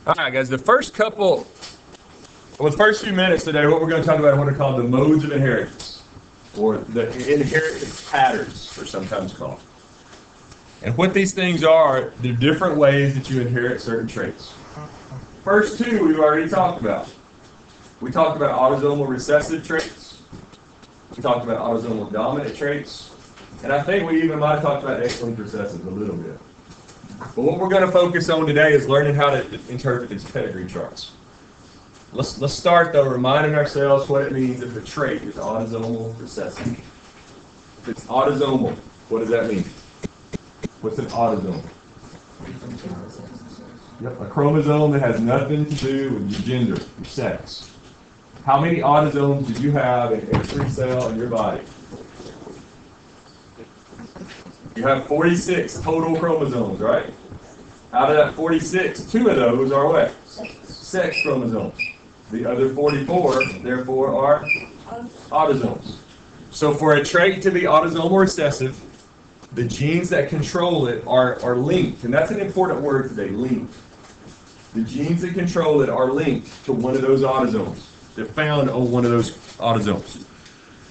All right, guys, the first few minutes today, what we're going to talk about are what are called the modes of inheritance, or the inheritance patterns, they're sometimes called. And what these things are, the different ways that you inherit certain traits. First two we've already talked about. We talked about autosomal recessive traits. We talked about autosomal dominant traits. And I think we even might have talked about X-linked recessive a little bit. But what we're going to focus on today is learning how to interpret these pedigree charts. Let's start, though, reminding ourselves what it means if the trait is autosomal recessive. If it's autosomal, what does that mean? What's an autosome? Yep, a chromosome that has nothing to do with your gender, your sex. How many autosomes do you have in every cell in your body? You have 46 total chromosomes, right? Out of that 46, 2 of those are what? Sex chromosomes. The other 44, therefore, are autosomes. So for a trait to be autosomal recessive, the genes that control it are linked. And that's an important word today, linked. The genes that control it are linked to one of those autosomes. They're found on one of those autosomes.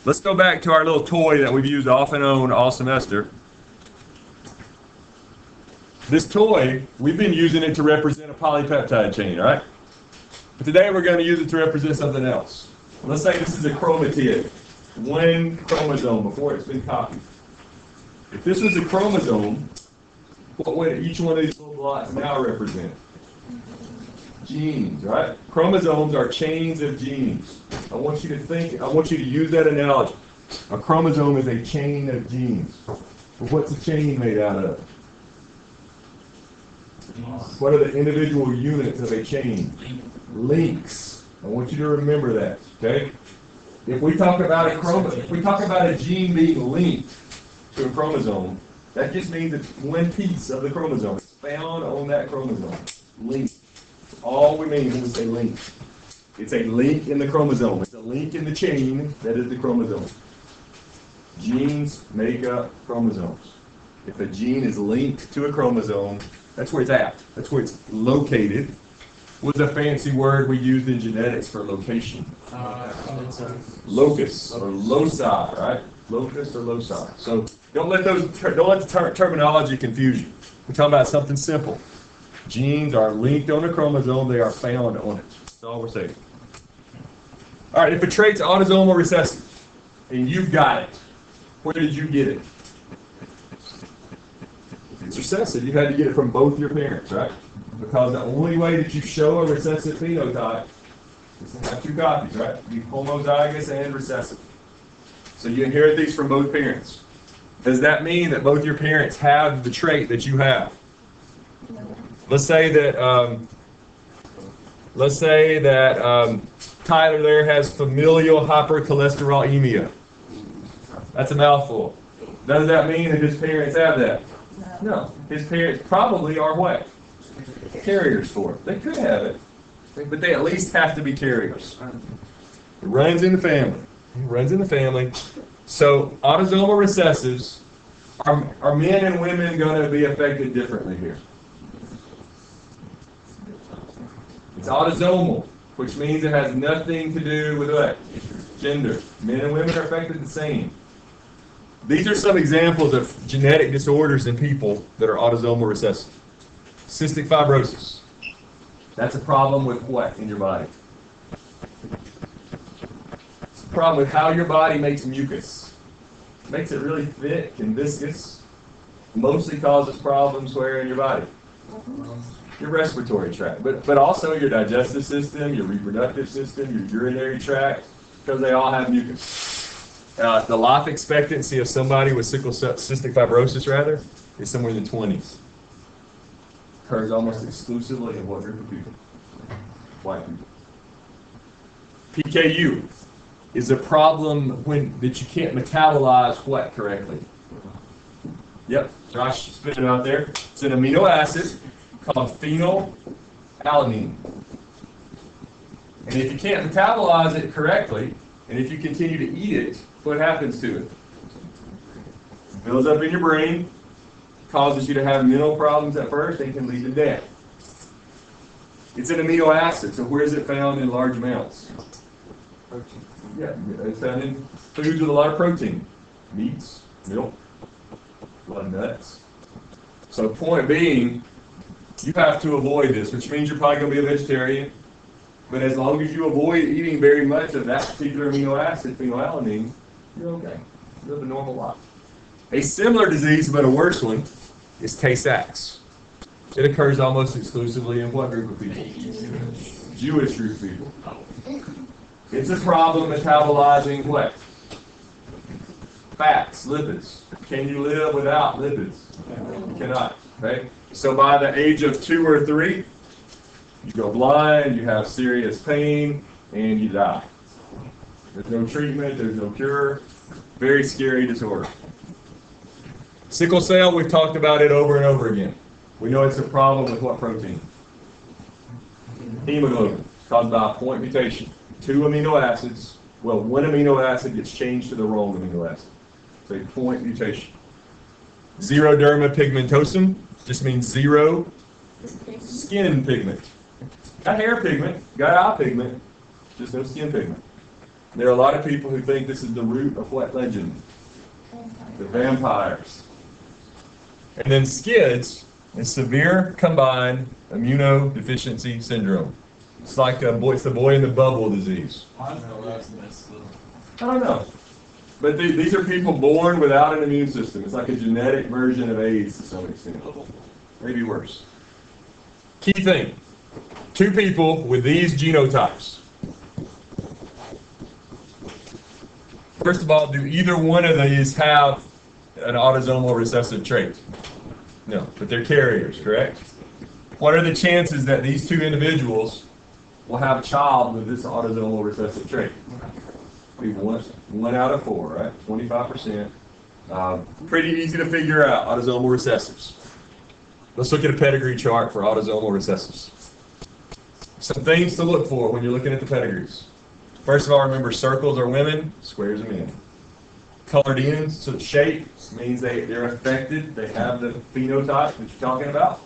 Let's go back to our little toy that we've used off and on all semester. This toy, we've been using it to represent a polypeptide chain, right? But today we're going to use it to represent something else. Let's say this is a chromatid, one chromosome before it's been copied. If this was a chromosome, what would each one of these little blocks now represent? Genes, right? Chromosomes are chains of genes. I want you to use that analogy. A chromosome is a chain of genes. But what's a chain made out of? What are the individual units of a chain? Links. I want you to remember that, okay? If we talk about a gene being linked to a chromosome, that just means it's one piece of the chromosome. It's found on that chromosome. Linked. All we mean when we say link. It's a link in the chromosome. It's a link in the chain that is the chromosome. Genes make up chromosomes. If a gene is linked to a chromosome, that's where it's at. That's where it's located. What's a fancy word we used in genetics for location? Locus or loci, right? Locus or loci. So don't let the terminology confuse you. We're talking about something simple. Genes are linked on a chromosome. They are found on it. That's all we're saying. All right, if a trait's autosomal recessive, and you've got it, where did you get it? If it's recessive, you had to get it from both your parents, right? Because the only way that you show a recessive phenotype is to have 2 copies, right? Be homozygous and recessive. So you inherit these from both parents. Does that mean that both your parents have the trait that you have? Let's say that Tyler there has familial hypercholesterolemia. That's a mouthful. Does that mean that his parents have that? No. His parents probably are what? Carriers for it. They could have it, but they at least have to be carriers. It runs in the family. It runs in the family. So autosomal recessives, are men and women going to be affected differently here? It's autosomal, which means it has nothing to do with what? Gender. Men and women are affected the same. These are some examples of genetic disorders in people that are autosomal recessive. Cystic fibrosis. That's a problem with what in your body? It's a problem with how your body makes mucus. It makes it really thick and viscous. Mostly causes problems where in your body? Your respiratory tract, but also your digestive system, your reproductive system, your urinary tract, because they all have mucus. The life expectancy of somebody with cystic fibrosis, is somewhere in the 20s. Occurs almost exclusively in what group of people? White people. PKU is a problem that you can't metabolize what correctly? Yep, Josh spit it out there. It's an amino acid called phenylalanine. And if you can't metabolize it correctly, and if you continue to eat it, what happens to it? It builds up in your brain, causes you to have mental problems at first, and can lead to death. It's an amino acid, so where is it found in large amounts? Protein. Yeah, it's found in foods with a lot of protein. Meats, milk, a lot of nuts. So point being, you have to avoid this, which means you're probably going to be a vegetarian. But as long as you avoid eating very much of that particular amino acid, phenylalanine, you're okay. You live a normal life. A similar disease, but a worse one, is Tay-Sachs. It occurs almost exclusively in what group of people? Jewish group of people. It's a problem metabolizing what? Fats, lipids. Can you live without lipids? You cannot. Okay? So by the age of 2 or 3, you go blind, you have serious pain, and you die. There's no treatment, there's no cure. Very scary disorder. Sickle cell, we've talked about it over and over again. We know it's a problem with what protein? Hemoglobin, caused by a point mutation. 2 amino acids, well, 1 amino acid gets changed to the wrong amino acid. It's a point mutation. Xeroderma pigmentosum just means zero skin pigment. Got hair pigment, got eye pigment, just no skin pigment. There are a lot of people who think this is the root of what legend? The vampires. And then SCIDS is severe combined immunodeficiency syndrome. It's like it's the boy in the bubble disease. I don't know. But these are people born without an immune system. It's like a genetic version of AIDS to some extent. Maybe worse. Key thing. 2 people with these genotypes. First of all, do either one of these have an autosomal recessive trait? No, but they're carriers, correct? What are the chances that these 2 individuals will have a child with this autosomal recessive trait? Be 1 out of 4, right? 25%. Pretty easy to figure out, autosomal recessives. Let's look at a pedigree chart for autosomal recessives. Some things to look for when you're looking at the pedigrees. First of all, remember circles are women, squares are men. Colored in, so shape means they're affected. They have the phenotype that you're talking about.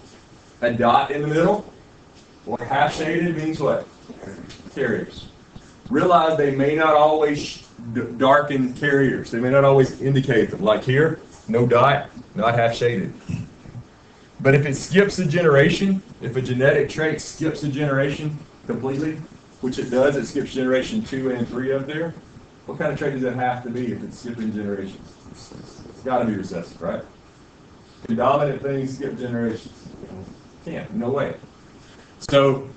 A dot in the middle, or half shaded means what? Carriers. Realize they may not always darken carriers. They may not always indicate them. Like here, no dot, not half shaded. But if it skips a generation, if a genetic trait skips a generation completely, which it does, it skips generation 2 and 3 up there, what kind of trait does it have to be if it's skipping generations? It's got to be recessive, right? The dominant things skip generations. Can't, no way. So,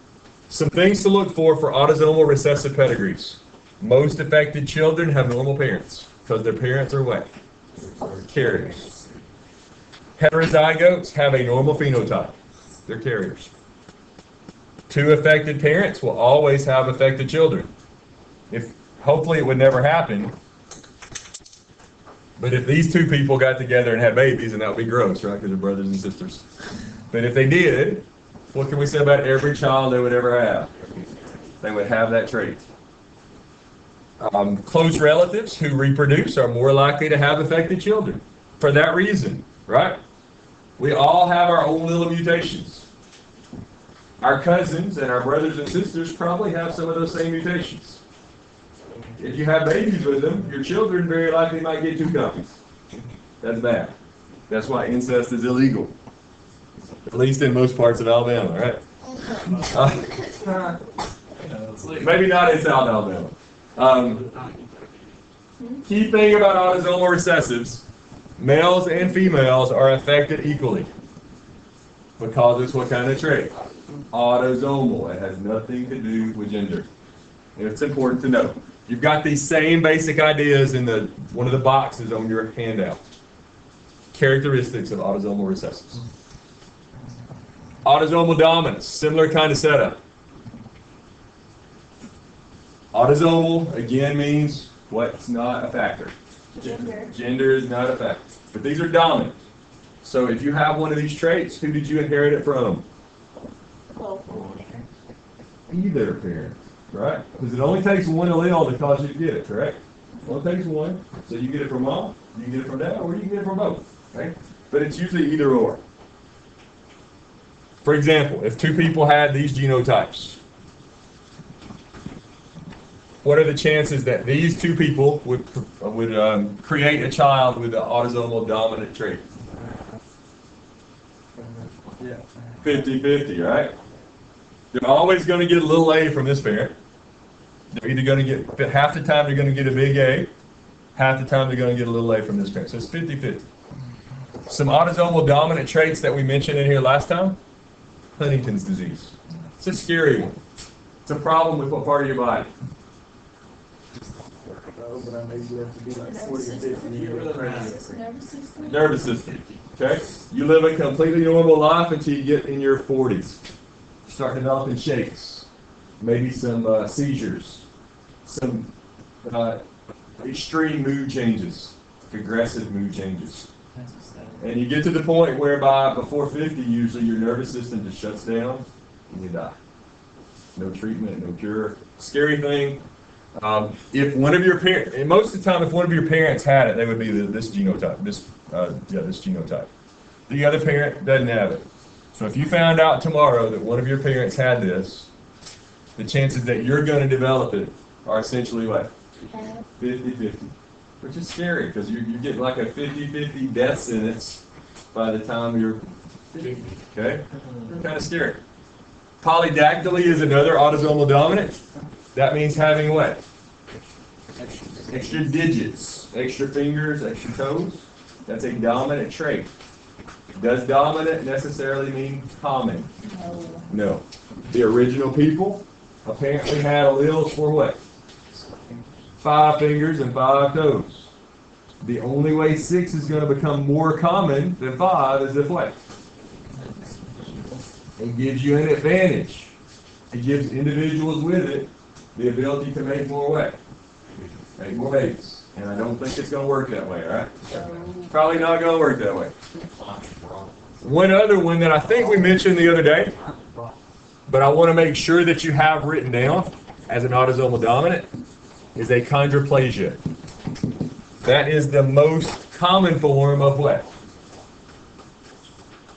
some things to look for autosomal recessive pedigrees. Most affected children have normal parents because their parents are what? Carriers. Heterozygotes have a normal phenotype. They're carriers. 2 affected parents will always have affected children. Hopefully it would never happen. But if these 2 people got together and had babies, and that would be gross, right? Because they're brothers and sisters. But if they did, what can we say about every child they would ever have? They would have that trait. Close relatives who reproduce are more likely to have affected children. For that reason, right? We all have our own little mutations. Our cousins and our brothers and sisters probably have some of those same mutations. If you have babies with them, your children very likely might get 2 copies. That's bad. That's why incest is illegal. At least in most parts of Alabama, right? Maybe not in South Alabama. Key thing about autosomal recessives, males and females are affected equally. Because it's what kind of trait? Autosomal. It has nothing to do with gender. And it's important to know. You've got these same basic ideas in one of the boxes on your handout. Characteristics of autosomal recessives. Autosomal dominance, similar kind of setup. Autosomal, again, means what's not a factor. Gender is not a factor. But these are dominant. So if you have one of these traits, who did you inherit it from? Either parent, right? Because it only takes one allele to cause you to get it, correct? It only takes one. So you get it from mom, you can get it from dad, or you can get it from both. Okay? But it's usually either or. For example, if two people had these genotypes, what are the chances that these two people would create a child with an autosomal dominant trait? 50-50, right? They're always going to get a little A from this parent. They're either going to get, half the time they're going to get a big A, half the time they're going to get a little A from this parent. So it's 50-50. Some autosomal dominant traits that we mentioned in here last time, Huntington's disease. It's a scary one. It's a problem with what part of your body? Nervous system. Okay? You live a completely normal life until you get in your 40s. You start developing shakes, maybe some seizures, some extreme mood changes, aggressive mood changes. And you get to the point whereby before 50, usually your nervous system just shuts down and you die. No treatment, no cure. Scary thing. If one of your parents, and most of the time, if one of your parents had it, they would be this genotype. This genotype. The other parent doesn't have it. So if you found out tomorrow that one of your parents had this, the chances that you're going to develop it are essentially what? 50-50. Which is scary because you get like a 50-50 death sentence by the time you're 50. Okay? Kind of scary. Polydactyly is another autosomal dominant. That means having what? Extra digits, extra fingers, extra toes. That's a dominant trait. Does dominant necessarily mean common? No. The original people apparently had alleles for what? 5 fingers and 5 toes. The only way 6 is going to become more common than 5 is if what? It gives you an advantage. It gives individuals with it the ability to make more what? Make more babies. And I don't think it's going to work that way, right? Probably not going to work that way. One other one that I think we mentioned the other day, but I want to make sure that you have written down as an autosomal dominant, is achondroplasia. That is the most common form of what?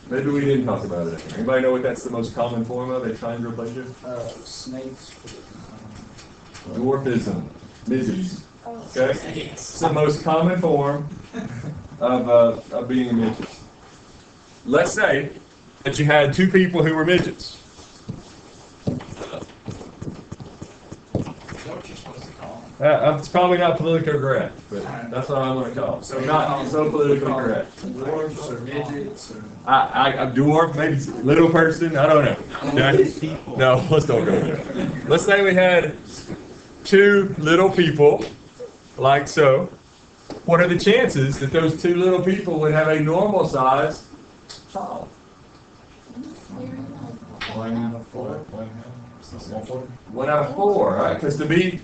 Maybe we didn't talk about it. Anybody know what that's the most common form of, achondroplasia? Snakes. Dwarfism. Midgets. Okay? It's the most common form of being a midget. Let's say that you had two people who were midgets. It's probably not politically correct, but that's what I'm going to call it. So not so politically correct. Dwarfs or midgets or... A dwarf, maybe little person, I don't know. Okay? No, let's don't go there. Let's say we had two little people, like so. What are the chances that those two little people would have a normal size child? 1 out of 4. 1 out of 4, right? Because to be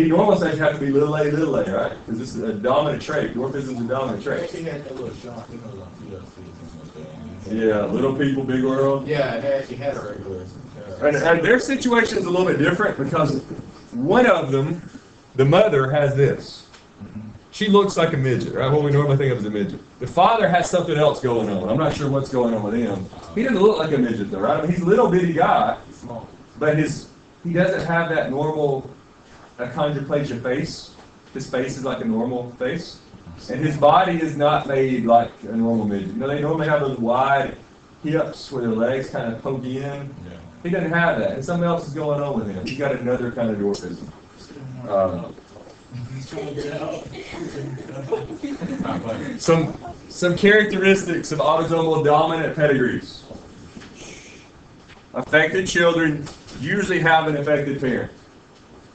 normal size, you have to be little a, right? Because this is a dominant trait. Dwarfism is a dominant trait. Yeah, little people, big world. Yeah, it actually has a regular. And their situation is a little bit different because one of them, the mother, has this. She looks like a midget, right? What we normally think of as a midget. The father has something else going on. I'm not sure what's going on with him. He doesn't look like a midget though, right? I mean, he's a little bitty guy, but he doesn't have that normal achondroplasia face. His face is like a normal face. And his body is not made like a normal midget. You know, they normally have those wide hips where their legs kind of poke in. Yeah. He doesn't have that. And something else is going on with him. He's got another kind of dwarfism. Some characteristics of autosomal dominant pedigrees. Affected children usually have an affected parent.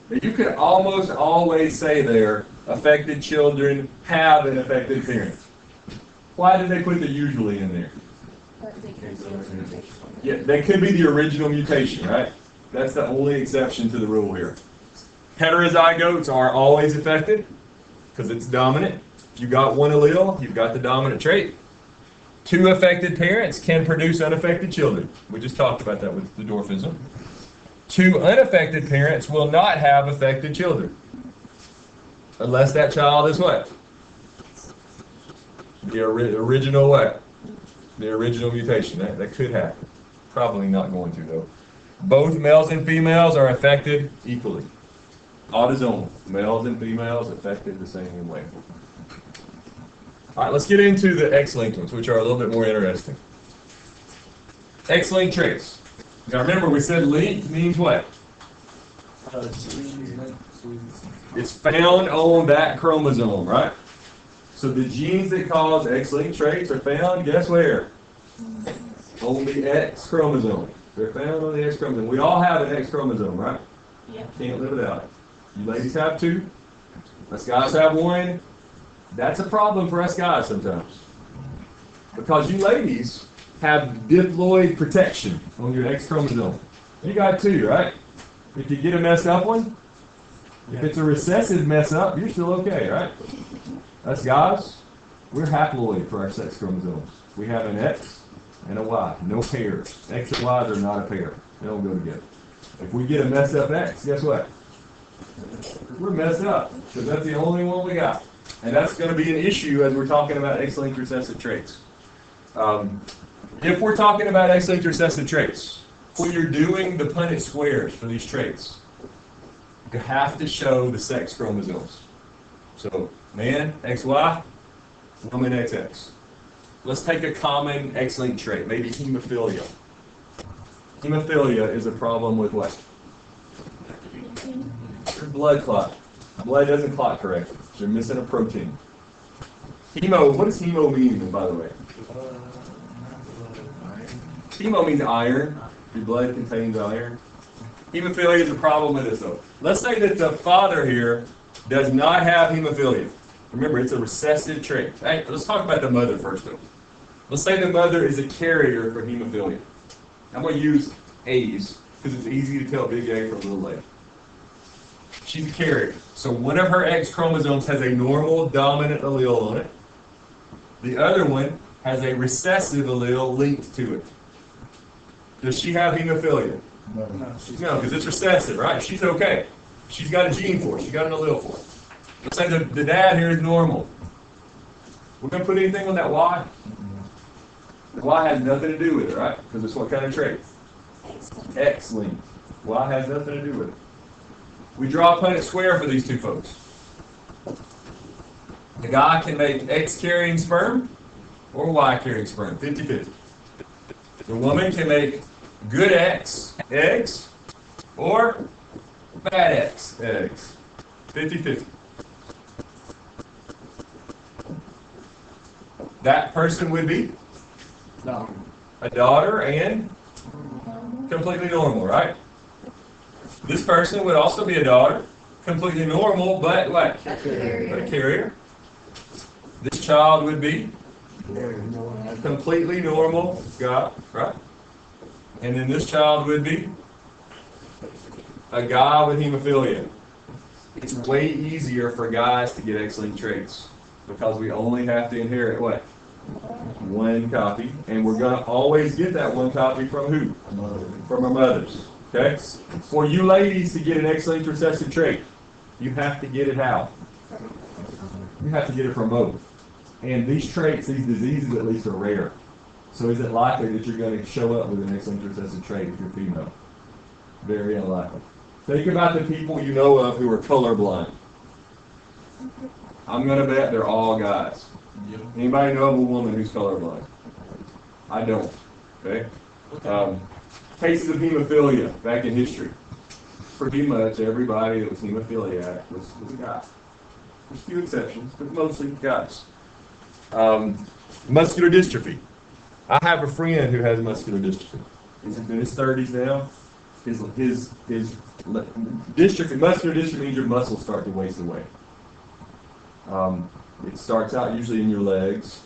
You could almost always say there, affected children have an affected parent. Why did they put the usually in there? Yeah, that could be the original mutation, right? That's the only exception to the rule here. Heterozygotes are always affected because it's dominant. If you got one allele, you've got the dominant trait. 2 affected parents can produce unaffected children. We just talked about that with the dwarfism. 2 unaffected parents will not have affected children. Unless that child is what? The original what? The original mutation. That could happen. probably not going to though. Both males and females are affected equally. Autosomal, males and females affected the same way. All right, let's get into the X-linked ones, which are a little bit more interesting. X-linked traits. Now remember, we said linked means what? It's found on that chromosome, right? So the genes that cause X-linked traits are found, guess where? On the X chromosome. They're found on the X chromosome. We all have an X chromosome, right? Yeah. Can't live without it. You ladies have two. Us guys have one. That's a problem for us guys sometimes. Because you ladies have diploid protection on your X chromosome. You got two, right? If you get a messed up one, if it's a recessive mess up, you're still okay, right? Us guys, we're haploid for our sex chromosomes. We have an X and a Y, no pairs. X and Y's are not a pair. They don't go together. If we get a messed up X, guess what? We're messed up, because that's the only one we got. And that's going to be an issue as we're talking about X-linked recessive traits. If we're talking about X-linked recessive traits, when you're doing the Punnett squares for these traits, you have to show the sex chromosomes. So, man, XY, woman, XX. Let's take a common X-linked trait, maybe hemophilia. Hemophilia is a problem with what? Your blood clot. Blood doesn't clot correctly. You're missing a protein. Hemo, what does hemo mean, by the way? Hemo means iron. Your blood contains iron. Hemophilia is a problem with this, though. Let's say that the father here does not have hemophilia. Remember, it's a recessive trait. Hey, let's talk about the mother first, though. Let's say the mother is a carrier for hemophilia. I'm going to use A's because it's easy to tell big A from little A. She's a carrier. So one of her X chromosomes has a normal dominant allele on it. The other one has a recessive allele linked to it. Does she have hemophilia? No, No, because it's recessive, right? She's okay. She's got a gene for it. She's got an allele for it. Let's say the dad here is normal. We're going to put anything on that Y? The Y has nothing to do with it, right? Because it's what kind of trait? X-linked. Y has nothing to do with it. We draw a Punnett square for these two folks. The guy can make X-carrying sperm or Y-carrying sperm, 50-50. The woman can make good X eggs or bad X eggs, 50-50. That person would be no. a daughter and completely normal, right? This person would also be a daughter, completely normal, but what? But a carrier. This child would be a completely normal guy, right? And then this child would be a guy with hemophilia. It's way easier for guys to get X-linked traits because we only have to inherit what? One copy, and we're going to always get that one copy from who? From our mothers. Okay? For you ladies to get an X-linked recessive trait, you have to get it how? You have to get it from both. And these traits, these diseases at least, are rare. So is it likely that you're going to show up with an X-linked recessive trait if you're female? Very unlikely. Think about the people you know of who are colorblind. I'm going to bet they're all guys. Anybody know of a woman who's colorblind? I don't. Okay? Cases of hemophilia back in history. Pretty much everybody that was hemophiliac was a guy. There's a few exceptions, but mostly guys. Muscular dystrophy. I have a friend who has muscular dystrophy. He's in his 30s now. His dystrophy, muscular dystrophy means your muscles start to waste away. It starts out usually in your legs.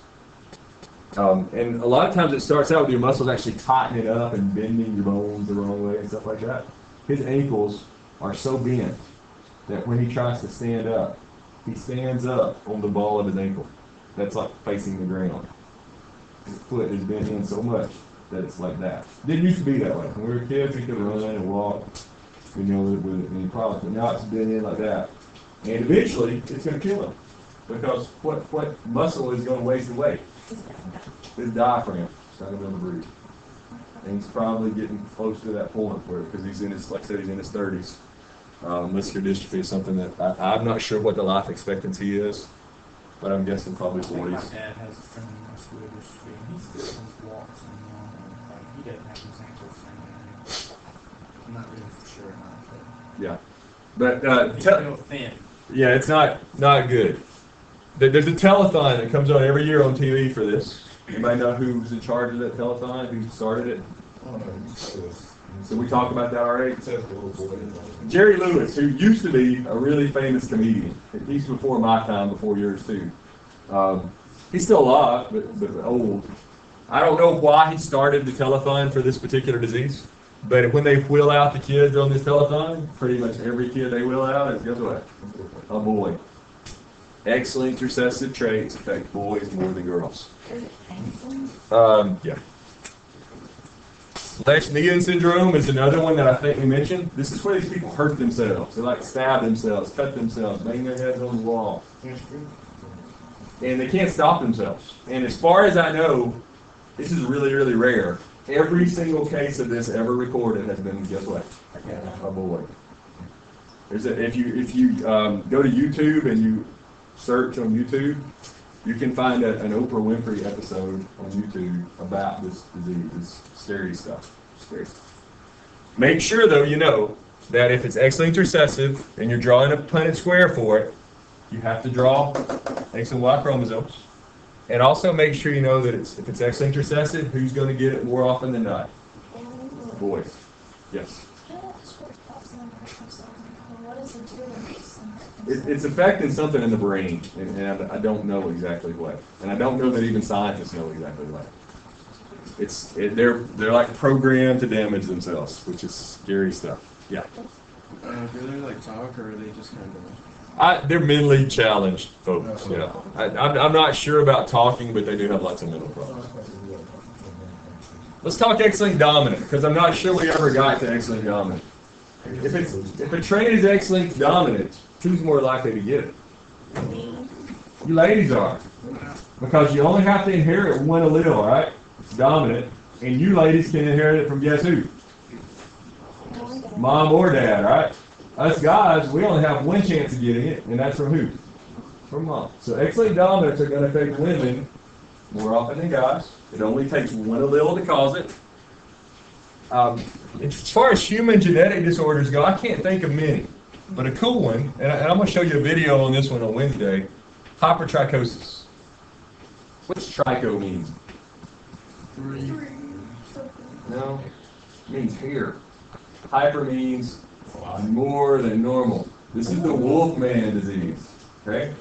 And a lot of times it starts out with your muscles actually tightening up and bending your bones the wrong way and stuff like that. His ankles are so bent that when he tries to stand up, he stands up on the ball of his ankle. That's like facing the ground. His foot is bent in so much that it's like that. It didn't used to be that way. When we were kids, we could run and walk, with any problems. But now it's bent in like that. And eventually, it's going to kill him. Because what muscle is going to waste away? His diaphragm. It's not going to be able to breathe. and he's probably getting close to that point where, because he's in his, like I said, he's in his 30s. Muscular dystrophy is something that I'm not sure what the life expectancy is, but I'm guessing probably 40s. My dad has a friend with muscular dystrophy, and he walks and like, he doesn't have examples saying that. I'm not really for sure about that. Yeah, but He's real thin. yeah, it's not good. There's a telethon that comes on every year on TV for this. Anybody know who's in charge of that telethon? Who started it? So we talked about that already. Jerry Lewis, who used to be a really famous comedian. He's before my time, before yours too. He's still alive, but old. I don't know why he started the telethon for this particular disease, but when they wheel out the kids on this telethon, pretty much every kid they wheel out is, guess what? A boy. X-linked recessive traits affect boys more than girls. Yeah. Lesch-Nyhan syndrome is another one that I think we mentioned. This is where these people hurt themselves. They like stab themselves, cut themselves, bang their heads on the wall. And they can't stop themselves. And as far as I know, this is really, really rare. Every single case of this ever recorded has been, guess what? A boy. If you go to YouTube and you search on YouTube, you can find an Oprah Winfrey episode on YouTube about this disease, this scary stuff. Scary stuff. Make sure, though, you know that if it's X-linked recessive and you're drawing a Punnett square for it, you have to draw X and Y chromosomes. And also make sure you know that if it's X-linked recessive, who's going to get it more often than not? Boys. Yes. It's affecting something in the brain, and I don't know exactly what. And I don't know that even scientists know exactly what. They're like programmed to damage themselves, which is scary stuff. Yeah. Do they like talk, or are they just kind of? They're mentally challenged folks. Yeah. I'm not sure about talking, but they do have lots of mental problems. Let's talk X-linked dominant, because I'm not sure we ever got to X-linked dominant. If a trait is X-linked dominant, who's more likely to get it? You ladies are. Because you only have to inherit one allele, right? It's dominant. And you ladies can inherit it from guess who? Mom or dad, right? Us guys, we only have one chance of getting it, and that's from who? From mom. So X-linked dominants are going to affect women more often than guys. It only takes one allele to cause it. As far as human genetic disorders go, I can't think of many. But a cool one, and I'm going to show you a video on this one on Wednesday, hypertrichosis. What's tricho mean? No, it means hair. Hyper means more than normal. This is the Wolfman disease. Okay?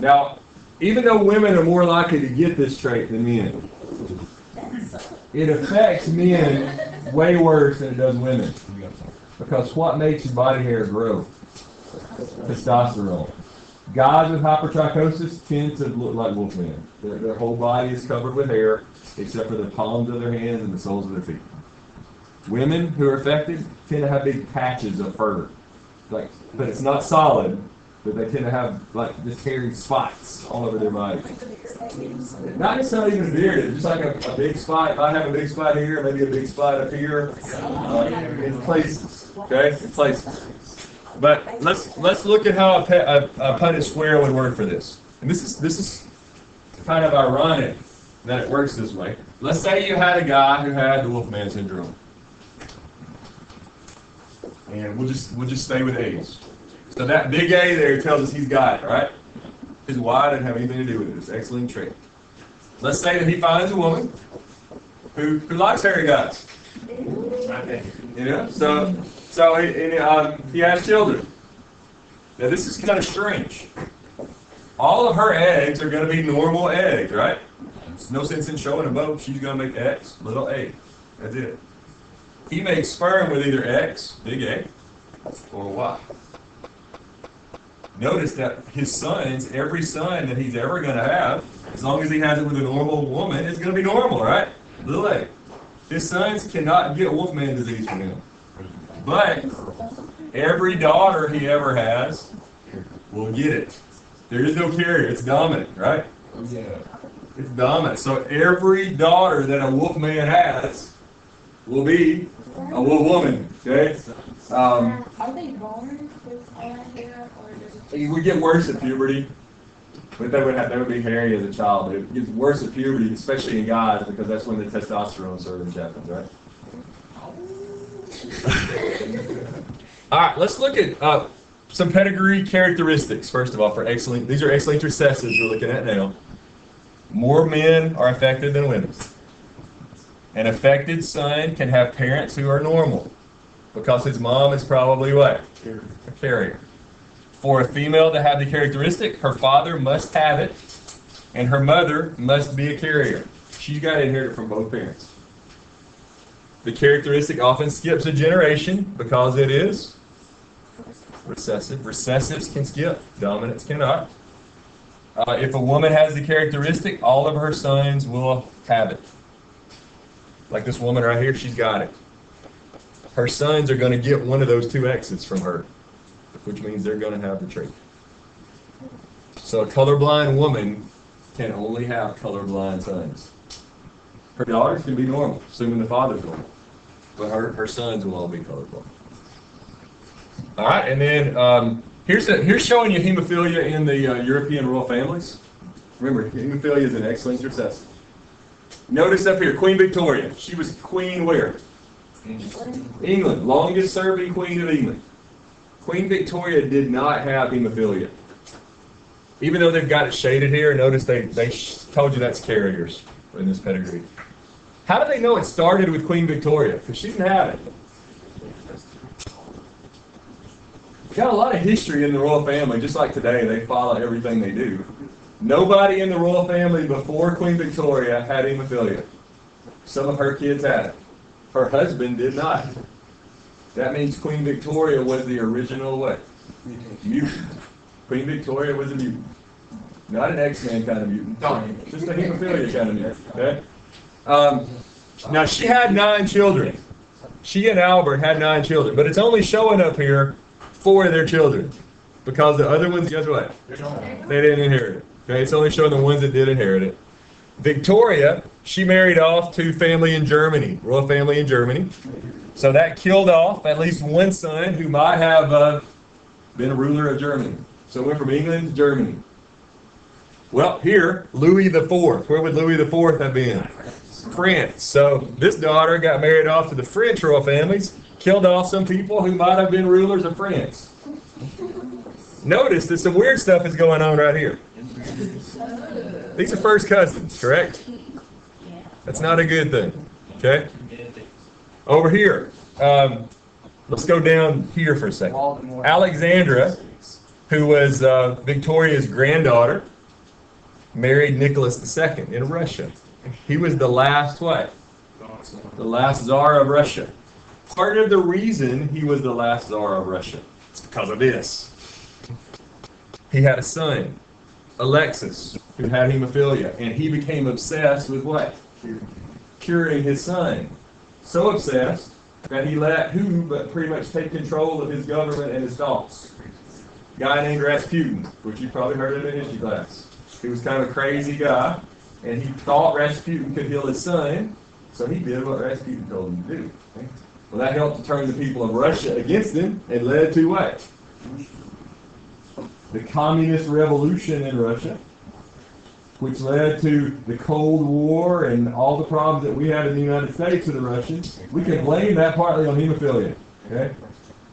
Now, even though women are more likely to get this trait than men, it affects men way worse than it does women. Because what makes your body hair grow? Testosterone. Guys with hypertrichosis tend to look like wolfmen. Their whole body is covered with hair, except for the palms of their hands and the soles of their feet. Women who are affected tend to have big patches of fur. But it's not solid, but they tend to have like just hairy spots all over their body. Not necessarily even bearded, just like a big spot. If I have a big spot here, maybe a big spot up here, in places. Okay, in places. But let's look at how a Punnett square would work for this. And this is kind of ironic that it works this way. Let's say you had a guy who had the Wolfman syndrome, and we'll just stay with A's. So that big A there tells us he's got it, right? His Y doesn't have anything to do with it. It's an X-linked trait. Let's say that he finds a woman who likes hairy guys. You know, so he has children. Now this is kind of strange. All of her eggs are going to be normal eggs, right? There's no sense in showing them both. She's going to make X, little a. That's it. He makes sperm with either X, big A, or Y. Notice that his sons, every son that he's ever going to have, as long as he has it with a normal woman, is going to be normal, right? Little a. His sons cannot get Wolfman disease from him. But every daughter he ever has will get it. There is no carrier. It's dominant, right? Yeah. It's dominant. So every daughter that a Wolfman has will be a woman. Okay. Are they born with all that hair, or does it? It would get worse at puberty, but they would be hairy as a child. But it gets worse at puberty, especially in guys, because that's when the testosterone surge happens, right? All right, let's look at some pedigree characteristics. First of all, for X-linked, these are X-linked recessives we're looking at now. More men are affected than women. An affected son can have parents who are normal, because his mom is probably what? A carrier. For a female to have the characteristic, her father must have it, and her mother must be a carrier. She's got to inherit it from both parents. The characteristic often skips a generation because it is recessive. Recessives can skip, dominants cannot. If a woman has the characteristic, all of her sons will have it. Like this woman right here, she's got it. Her sons are going to get one of those two X's from her, which means they're going to have the trait. So a colorblind woman can only have colorblind sons. Her daughters can be normal, assuming the father's normal. But her sons will all be colorblind. All right, and then here's showing you hemophilia in the European royal families. Remember, hemophilia is an X-linked recessive. Notice up here, Queen Victoria. She was queen where? England, longest serving queen of England. Queen Victoria did not have hemophilia. Even though they've got it shaded here, notice they told you that's carriers in this pedigree. How do they know it started with Queen Victoria? Because she didn't have it. We've got a lot of history in the royal family, just like today, they follow everything they do. Nobody in the royal family before Queen Victoria had hemophilia. Some of her kids had it. Her husband did not. That means Queen Victoria was the original what? Mutant. Queen Victoria was a mutant. Not an X-Men kind of mutant. Just a hemophilia kind of mutant. Okay? Now she had 9 children. She and Albert had 9 children, but it's only showing up here 4 of their children. Because the other ones, guess what? They didn't inherit it. Okay, it's only showing the ones that did inherit it. Victoria, she married off to family in Germany, royal family in Germany. So that killed off at least one son who might have been a ruler of Germany. So it went from England to Germany. Well, here, Louis IV. Where would Louis IV have been? France. So this daughter got married off to the French royal families, killed off some people who might have been rulers of France. Notice that some weird stuff is going on right here. These are first cousins, correct? That's not a good thing. Okay? Over here, let's go down here for a second. Alexandra, who was Victoria's granddaughter, married Nicholas II in Russia. He was the last what? The last Tsar of Russia. Part of the reason he was the last Tsar of Russia is because of this. He had a son, Alexis, who had hemophilia, and he became obsessed with what? Curing his son. So obsessed that he let who but pretty much take control of his government and his thoughts. A guy named Rasputin, which you probably heard of in history class. He was kind of a crazy guy, and he thought Rasputin could heal his son, so he did what Rasputin told him to do. Okay? Well, that helped to turn the people of Russia against him and led to what? The communist revolution in Russia, which led to the Cold War and all the problems that we had in the United States with the Russians. We can blame that partly on hemophilia. Okay?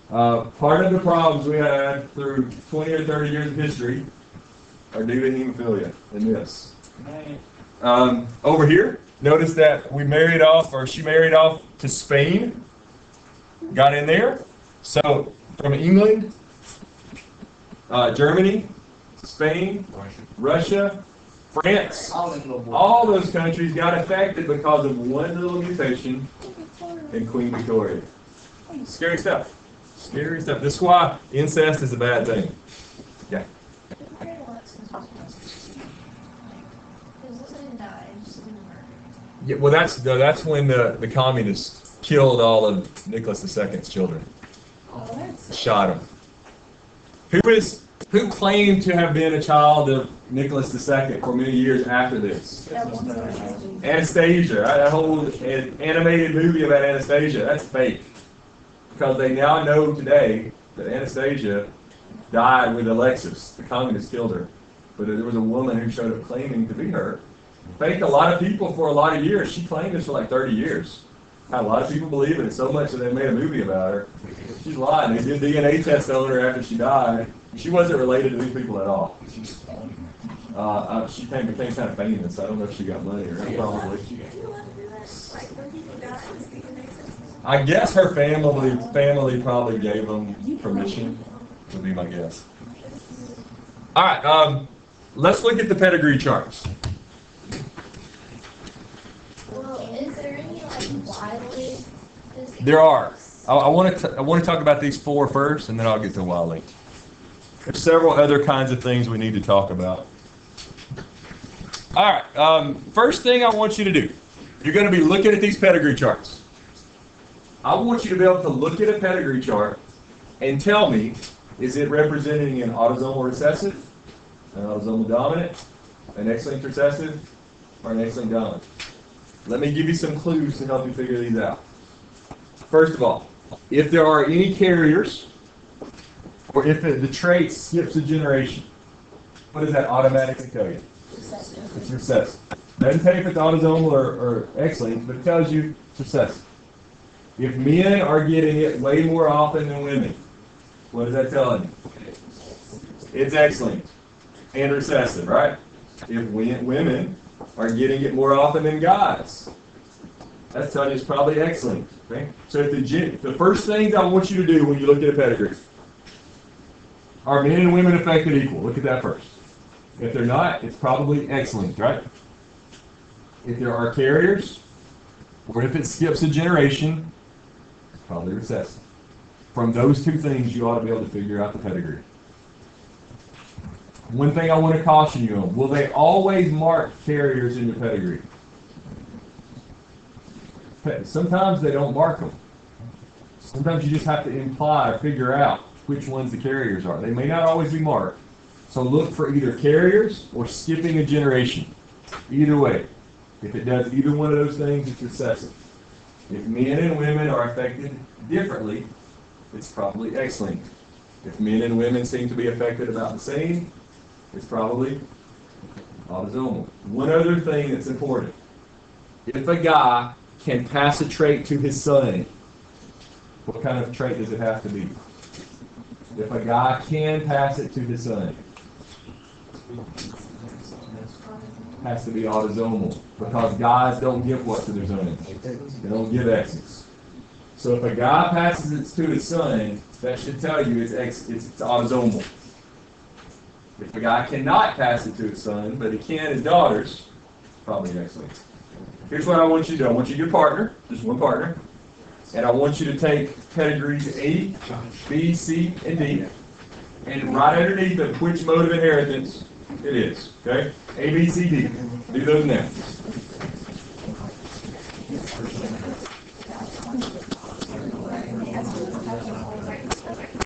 Part of the problems we had through 20 or 30 years of history are due to hemophilia in this. Over here, notice that she married off to Spain, got in there. So from England, Germany, Spain, Russia, France, all those countries got affected because of one little mutation in Queen Victoria. Scary stuff. Scary stuff. This is why incest is a bad thing. Yeah. Yeah. Well, that's when the communists killed all of Nicholas II's children. Shot them. Who claimed to have been a child of Nicholas II for many years after this? Anastasia, right? That whole animated movie about Anastasia, that's fake. Because they now know today that Anastasia died with Alexis. The communists killed her. But there was a woman who showed up claiming to be her. Faked a lot of people for a lot of years. She claimed this for like 30 years. Had a lot of people believe it so much that they made a movie about her. She's lying. They did DNA tests on her after she died. She wasn't related to these people at all. She became kind of famous. I don't know if she got money or probably. I guess her family probably gave them permission, would be my guess. All right, let's look at the pedigree charts. Well, is there any widely? There are. I want to talk about these 4 first, and then I'll get to Wiley. There's several other kinds of things we need to talk about. All right. First thing I want you to do, you're going to be looking at these pedigree charts. I want you to be able to look at a pedigree chart and tell me, is it representing an autosomal recessive, an autosomal dominant, an X-linked recessive, or an X-linked dominant? Let me give you some clues to help you figure these out. First of all, if there are any carriers, or if the trait skips a generation, what does that automatically tell you? It's recessive. Doesn't tell you if it's autosomal or X-linked, but it tells you it's recessive. If men are getting it way more often than women, what is that telling you? It's X-linked and recessive, right? If women are getting it more often than guys, that's telling you it's probably X-linked. Okay? So if the first things I want you to do when you look at a pedigree, are men and women affected equal? Look at that first. If they're not, it's probably X-linked, right? If there are carriers, or if it skips a generation, it's probably recessive. From those 2 things, you ought to be able to figure out the pedigree. One thing I want to caution you on, will they always mark carriers in your pedigree? Sometimes they don't mark them. Sometimes you just have to imply or figure out which ones the carriers are. They may not always be marked. So look for either carriers or skipping a generation. Either way. If it does either one of those things, it's recessive. If men and women are affected differently, it's probably X-linked. If men and women seem to be affected about the same, it's probably autosomal. One other thing that's important. If a guy can pass a trait to his son, what kind of trait does it have to be? If a guy can pass it to his son, it has to be autosomal, because guys don't give what to their sons? They don't give X's. So if a guy passes it to his son, that should tell you it's autosomal. If a guy cannot pass it to his son, but he can his daughters, probably X-linked. Here's what I want you to do. I want you to get a partner, just one partner, and I want you to take pedigrees A, B, C, and D, and right underneath them which mode of inheritance it is. Okay? A, B, C, D. Do those now.